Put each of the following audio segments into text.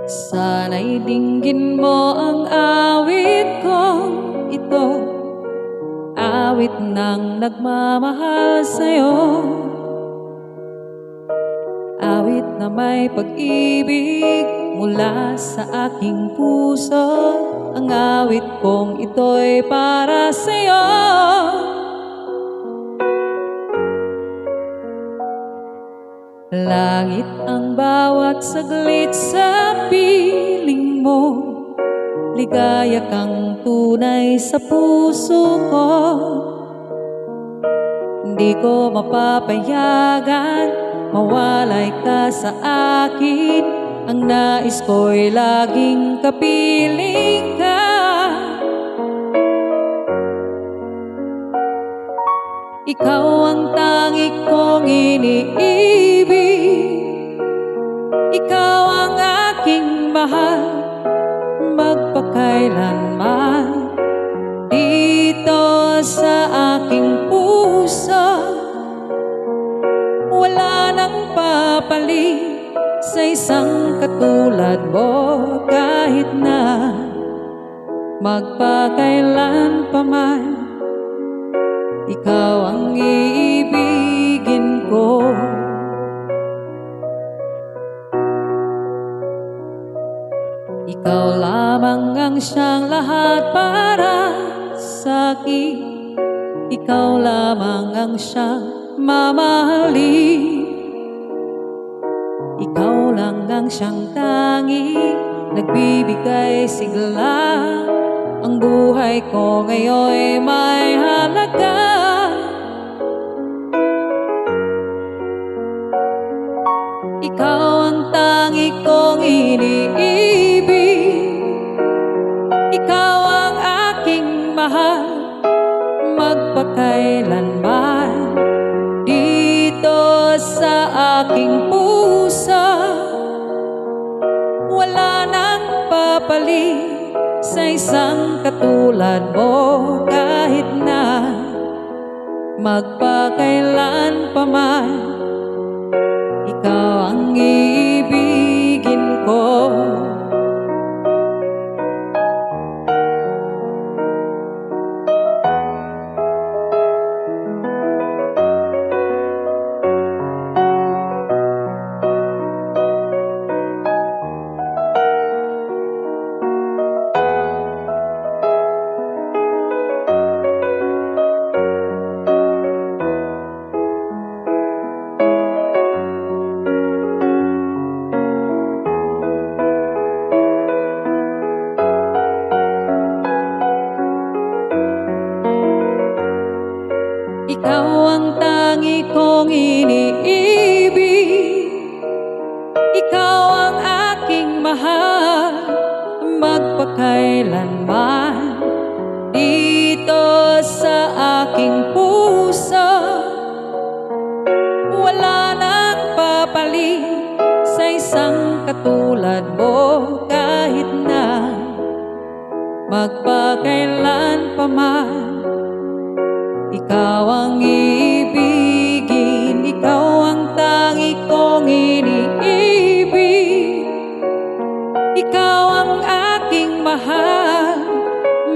Sana'y dinggin mo ang awit kong ito, awit ng nagmamahal sa'yo, awit na may pag-ibig mula sa aking puso. Ang awit kong ito'y para sa'yo. Langit ang bawat saglit sa piling mo, ligaya kang tunay sa puso ko. Hindi ko mapapayagan mawalay ka sa akin. Ang nais ko'y laging kapiling ka. Ikaw ang tangi kong iniibig, ikaw ang aking mahal, magpakailanman. Dito sa aking puso, wala nang papalit sa isang katulad mo. Kahit na magpakailan pa man, ikaw ang iibigin ko. Ikaw lamang ang siyang lahat para sa'kin, ikaw lamang ang siyang mamahalin. Ikaw lang ang siyang tanging nagbibigay sigla. Ang buhay ko ngayon'y may halaga. Ikaw ang tangi kong iniibig, ikaw ang aking mahal, magpakailanman. Dito sa aking puso, wala nang papalit sa isang katulad mo. Kahit na magpakailan pa man, ikaw ang iibigin ko. Ikaw ang tangi kong iniibig, ikaw ang aking mahal, magpakailanman. Dito sa aking puso, wala nang papalit sa isang katulad mo. Kahit na magpakailan pa man, ikaw ang iibigin. Ikaw ang tangi kong iniibig, ikaw ang aking mahal,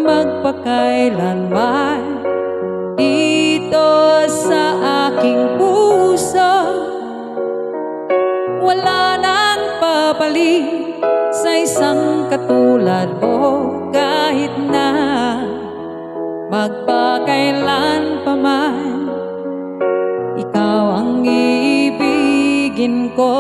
magpakailanman. Dito sa aking puso, wala nang papalit sa isang katulad mo. Kahit na magpakailan pa man, ikaw ang iibigin ko.